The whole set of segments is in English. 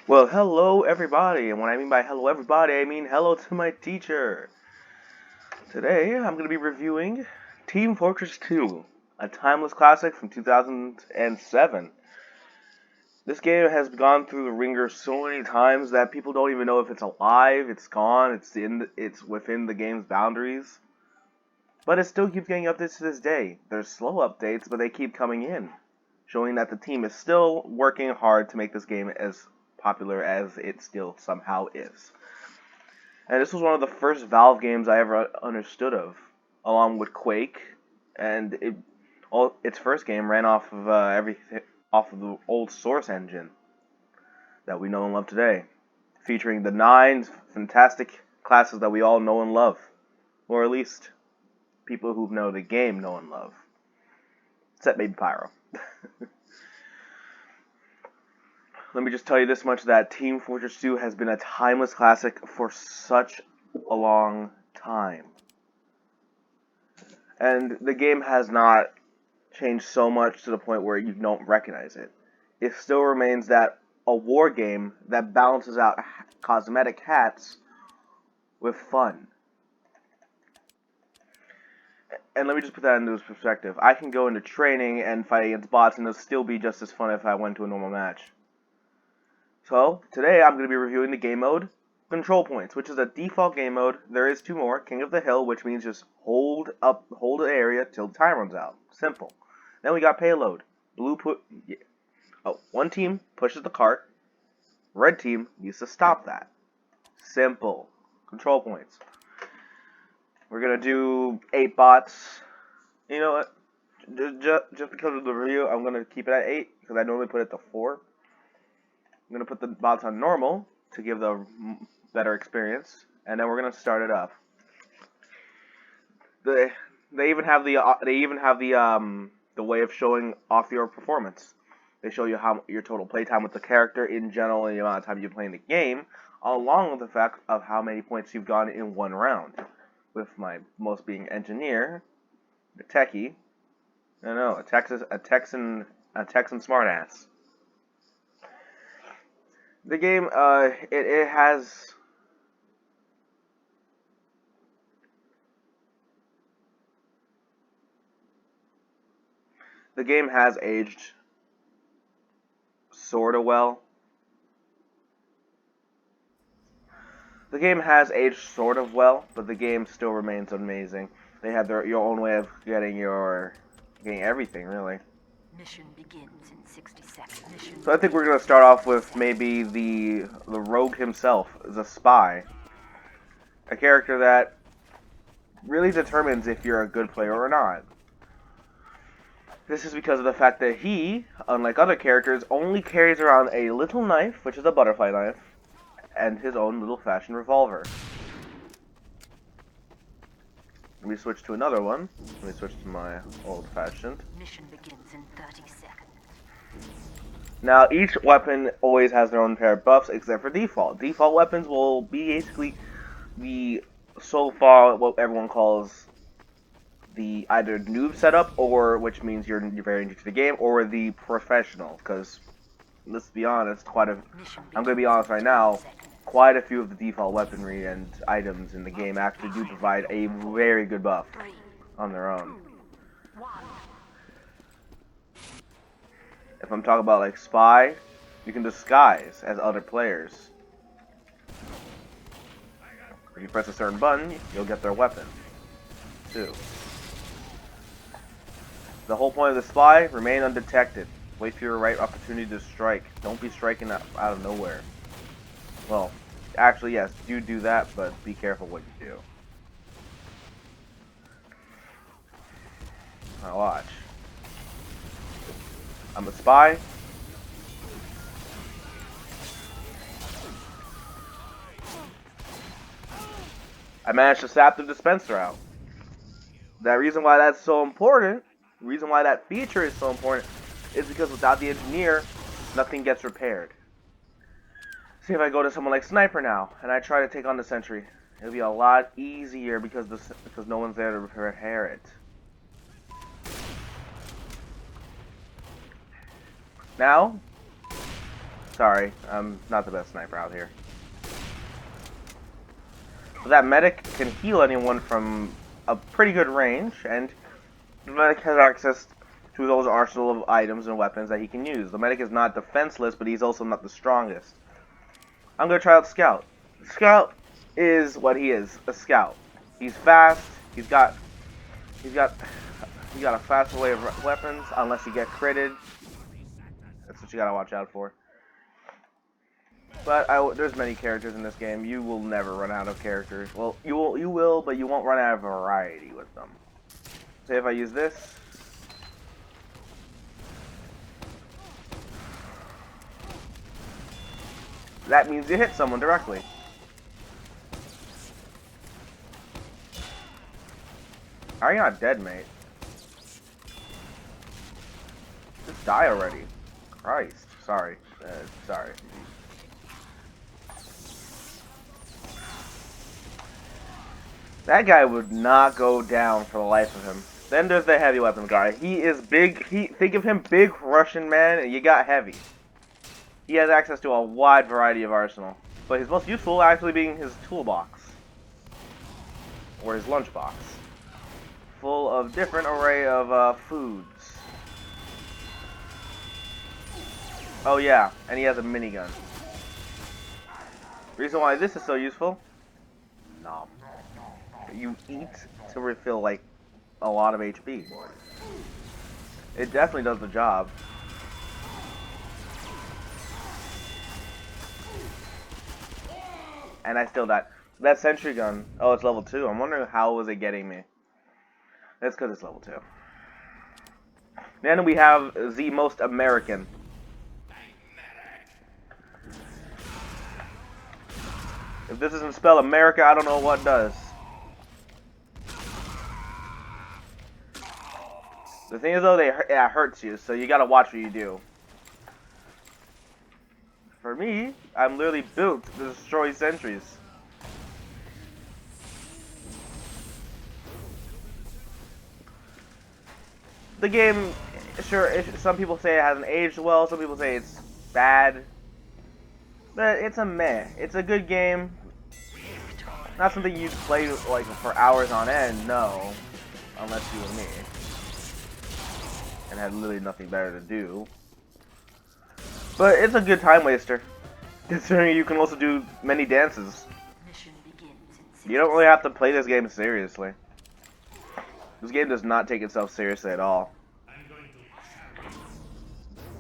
Well, hello everybody, and when I mean by hello everybody, I mean hello to my teacher. Today, I'm going to be reviewing Team Fortress 2, a timeless classic from 2007. This game has gone through the ringer so many times that people don't even know if it's alive, it's gone, it's within the game's boundaries. But it still keeps getting updates to this day. There's slow updates, but they keep coming in, showing that the team is still working hard to make this game as popular as it still somehow is. And this was one of the first Valve games I ever understood of, along with Quake, and its first game ran off of off of the old Source engine that we know and love today, featuring the 9 fantastic classes that we all know and love, or at least people who know the game know and love, except maybe Pyro. Let me just tell you this much, that Team Fortress 2 has been a timeless classic for such a long time. And the game has not changed so much to the point where you don't recognize it. It still remains that a war game that balances out cosmetic hats with fun. And let me just put that into perspective. I can go into training and fight against bots and it'll still be just as fun if I went to a normal match. So, today I'm going to be reviewing the game mode, Control Points, which is a default game mode. There is 2 more, King of the Hill, which means just hold the area till the time runs out. Simple. Then we got Payload. One team pushes the cart. Red team needs to stop that. Simple. Control Points. We're going to do 8 bots. You know what? Just because of the review, I'm going to keep it at 8, because I normally put it to 4. I'm going to put the bots on normal to give the better experience, and then we're going to start it up. They even have the way of showing off your performance. They show you how your total playtime with the character in general and the amount of time you play in the game, along with the fact of how many points you've gotten in one round. With my most being engineer, a techie, a Texan smartass. The game, it has the game has aged sorta well. The game has aged sort of well, but the game still remains amazing. They have your own way of getting everything, really. Mission begins in 60 seconds. So I think we're gonna start off with maybe the rogue himself, the spy, a character that really determines if you're a good player or not. This is because of the fact that he, unlike other characters, only carries around a little knife, which is a butterfly knife, and his own little fashion revolver. Let me switch to another one. Let me switch to my old-fashioned. Mission begins in 30 seconds. Now, each weapon always has their own pair of buffs, except for default. Default weapons will be basically so far what everyone calls the either noob setup, or which means you're very new to the game, or the professional. Because let's be honest, I'm gonna be honest right now. Quite a few of the default weaponry and items in the game actually do provide a very good buff on their own. If I'm talking about like spy, you can disguise as other players. If you press a certain button, you'll get their weapon too. The whole point of the spy, remain undetected. Wait for your right opportunity to strike. Don't be striking out of nowhere. Well, actually, yes, do that, but be careful what you do. Now watch. I'm a spy. I managed to sap the dispenser out. The reason why that's so important, the reason why that feature is so important, is because without the engineer, nothing gets repaired. See, if I go to someone like Sniper now, and I try to take on the Sentry, it'll be a lot easier because no one's there to repair it. Now, Sorry, I'm not the best sniper out here. But that medic can heal anyone from a pretty good range, and the medic has access to those arsenal of items and weapons that he can use. The medic is not defenseless, but he's also not the strongest. I'm gonna try out Scout. Scout is what he is, a scout. He's fast. He's got a fast array of weapons, unless you get critted. That's what you gotta watch out for. But there's many characters in this game. You will never run out of characters. Well, you will, but you won't run out of variety with them. Say if I use this. That means you hit someone directly. How are you not dead, mate? Just die already. Christ. Sorry. Sorry. That guy would not go down for the life of him. Then there's the heavy weapon guy. He is big. Think of him, big Russian man, and you got heavy. He has access to a wide variety of arsenal, but his most useful actually being his toolbox or his lunchbox, full of different array of foods. Oh yeah, and he has a minigun. Reason why this is so useful? Nom. You eat to refill like a lot of HP. It definitely does the job. And I still died. That sentry gun. Oh, it's level 2. I'm wondering how was it getting me. That's because it's level 2. Then we have the most American. If this doesn't spell America, I don't know what does. The thing is, though, it hurts you, so you gotta watch what you do. For me, I'm literally built to destroy sentries. The game, sure, some people say it hasn't aged well, some people say it's bad. But it's a meh. It's a good game. Not something you'd play like for hours on end, no. Unless you and me. And had literally nothing better to do. But it's a good time waster. Considering you can also do many dances. You don't really have to play this game seriously. This game does not take itself seriously at all.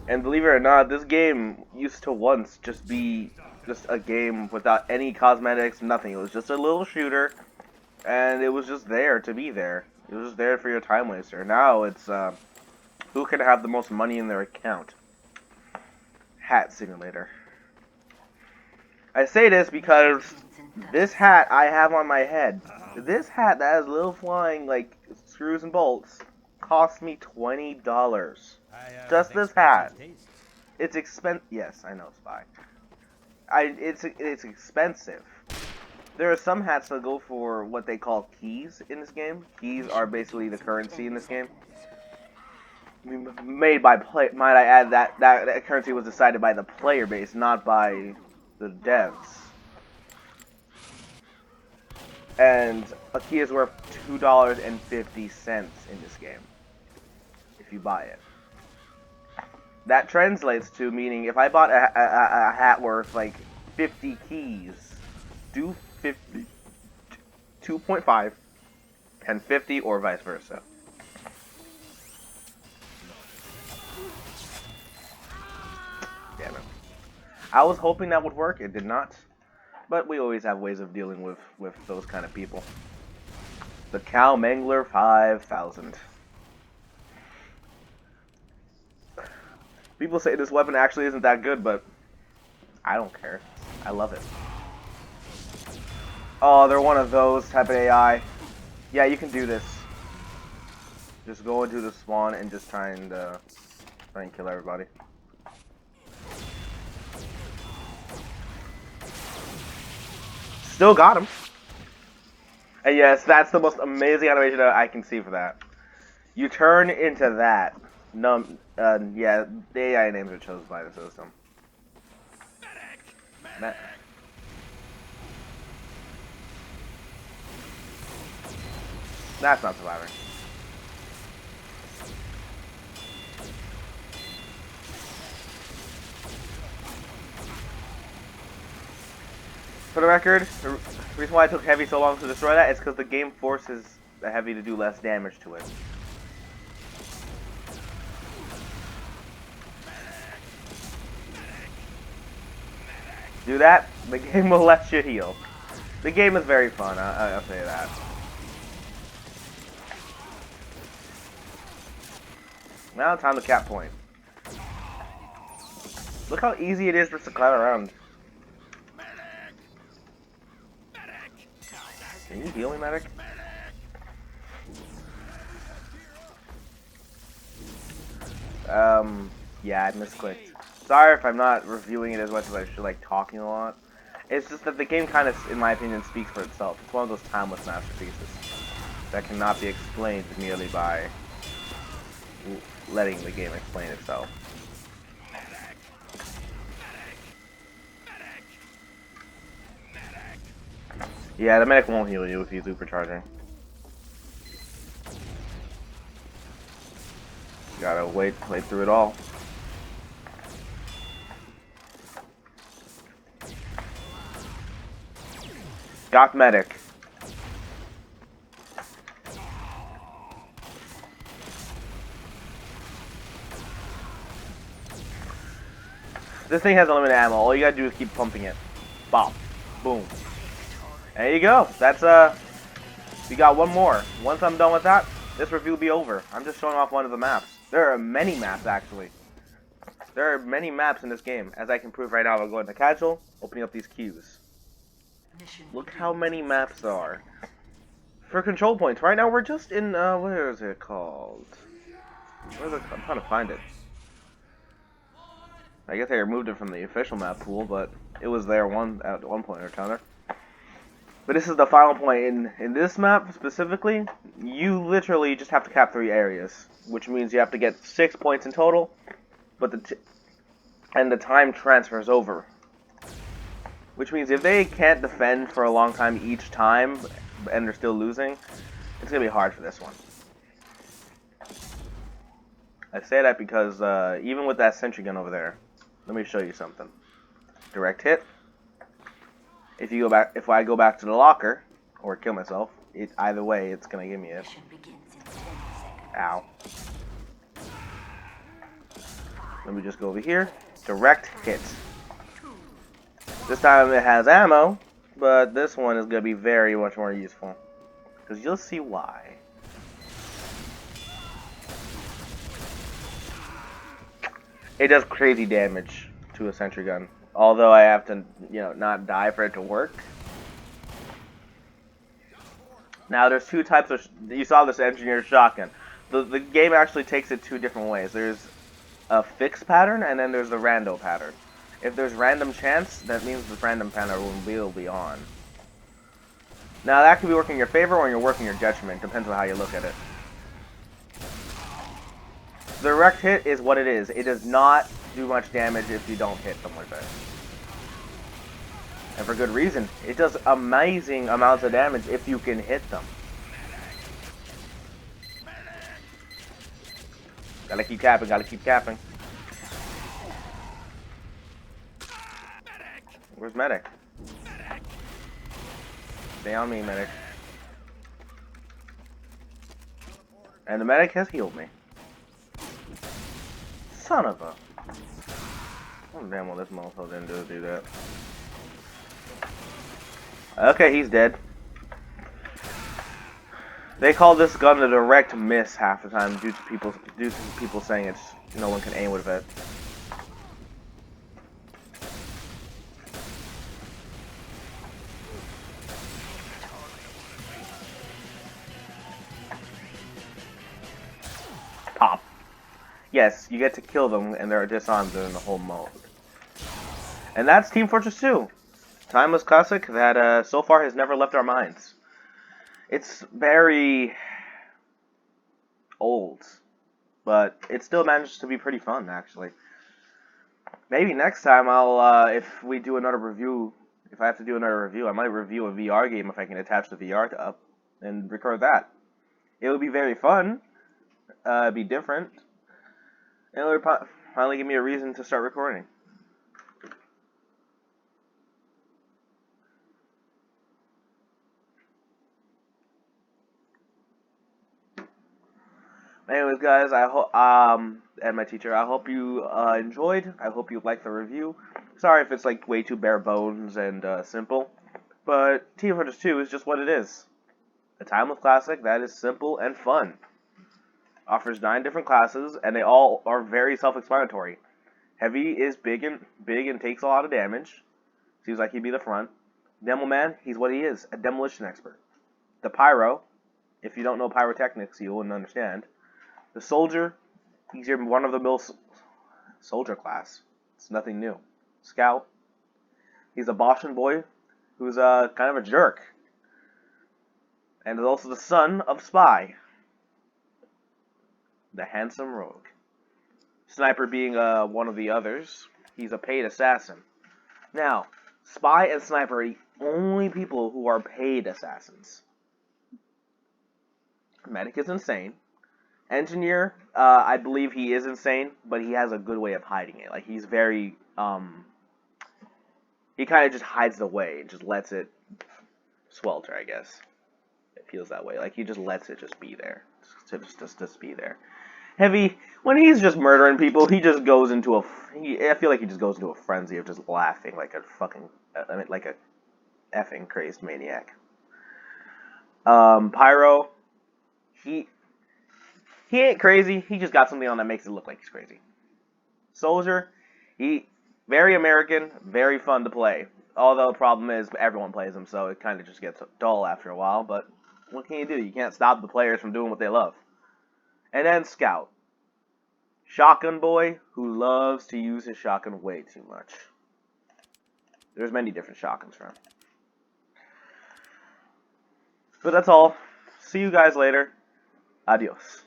And believe it or not, this game used to once just be just a game without any cosmetics, nothing. It was just a little shooter, and it was just there to be there. It was just there for your time waster. Now it's, who can have the most money in their account? Hat simulator. I say this because this hat I have on my head, this hat that has little flying, like, screws and bolts, cost me $20. Just this hat. It's yes, I know, Spy. It's expensive. There are some hats that go for what they call keys in this game. Keys are basically the currency in this game. Made by might I add that currency was decided by the player base, not by the devs. And a key is worth $2.50 in this game if you buy it. That translates to meaning if I bought a hat worth like 50 keys, do 50, 2.5, and 50 or vice versa. Damn it. I was hoping that would work, it did not. But we always have ways of dealing with those kind of people. The Cow Mangler 5000. People say this weapon actually isn't that good, but I don't care. I love it. Oh, they're one of those type of AI. Yeah, you can do this. Just go into the spawn and just try and kill everybody. Still got him. And yes, that's the most amazing animation that I can see for that. You turn into that. Yeah, the AI names are chosen by the system. That's not surviving. For the record, the reason why it took Heavy so long to destroy that is because the game forces the Heavy to do less damage to it. Do that, the game will let you heal. The game is very fun, I'll say that. Now time to cap point. Look how easy it is just to climb around. Can you heal me, medic? Yeah, I misclicked. Sorry if I'm not reviewing it as much as I should, like talking a lot. It's just that the game kind of, in my opinion, speaks for itself. It's one of those timeless masterpieces that cannot be explained merely by letting the game explain itself. Yeah, the medic won't heal you if he's supercharging. You gotta wait through it all. Got medic. This thing has unlimited ammo. All you gotta do is keep pumping it. Bop. Boom. There you go. That's we got one more. Once I'm done with that, this review will be over. I'm just showing off one of the maps. There are many maps actually. There are many maps in this game. As I can prove right now, I'll go into casual, opening up these queues. Look how many maps there are. For control points, right now we're just in, where is it called? I'm trying to find it. I guess they removed it from the official map pool, but it was there at one point or another. But this is the final point. In this map specifically, you literally just have to cap 3 areas, which means you have to get 6 points in total, but the time transfers over. Which means if they can't defend for a long time each time, and they're still losing, it's going to be hard for this one. I say that because even with that sentry gun over there, let me show you something. Direct hit. If I go back to the locker, or kill myself, either way, it's going to give me it. Ow. Let me just go over here. Direct hit. This time it has ammo, but this one is going to be very much more useful. Because you'll see why. It does crazy damage to a sentry gun. Although I have to, not die for it to work. Now there's 2 types of, you saw this engineered shotgun. The game actually takes it 2 different ways. There's a fixed pattern, and then there's the rando pattern. If there's random chance, that means the random pattern will be on. Now that could be working in your favor or you're working your detriment, depends on how you look at it. The direct hit is what it is. It does not do much damage if you don't hit them with it. And for good reason. It does amazing amounts of damage if you can hit them. Gotta keep capping, gotta keep capping. Where's medic? Stay on me, medic. And the medic has healed me. Son of a... Oh, damn well this motherfucker didn't do that. Okay, he's dead. They call this gun a direct miss half the time due to people saying no one can aim with it. Pop. Yes, you get to kill them and they're disarmed during the whole mode. And that's Team Fortress 2. Timeless classic that so far has never left our minds. It's very old, but it still manages to be pretty fun, actually. Maybe next time I'll, if we do another review, if I have to do another review, I might review a VR game if I can attach the VR to up and record that. It would be very fun. It'd be different. And it would finally give me a reason to start recording. Anyways, guys, I hope and my teacher, I hope you enjoyed. I hope you liked the review. Sorry if it's like way too bare bones and simple, but Team Fortress 2 is just what it is. A timeless classic that is simple and fun. Offers 9 different classes, and they all are very self-explanatory. Heavy is big and takes a lot of damage. Seems like he'd be the front. Demo Man, he's what he is, a demolition expert. The Pyro, if you don't know pyrotechnics, you wouldn't understand. The Soldier, he's your one-of-the-mill soldier class. It's nothing new. Scout, he's a Boston boy who's kind of a jerk. And is also the son of Spy, the handsome rogue. Sniper being one of the others. He's a paid assassin. Now, Spy and Sniper are the only people who are paid assassins. Medic is insane. Engineer, I believe he is insane, but he has a good way of hiding it. Like, he's very, he kind of just hides the way and just lets it swelter, I guess. It feels that way. Like, he just lets it just be there. Just be there. Heavy, when he's just murdering people, he just goes into I feel like he just goes into a frenzy of just laughing like a fucking, like a effing crazed maniac. Pyro, he ain't crazy. He just got something on that makes it look like he's crazy. Soldier, he very American, very fun to play. Although the problem is everyone plays him, so it kind of just gets dull after a while. But what can you do? You can't stop the players from doing what they love. And then Scout, shotgun boy who loves to use his shotgun way too much. There's many different shotguns for him. But that's all. See you guys later. Adios.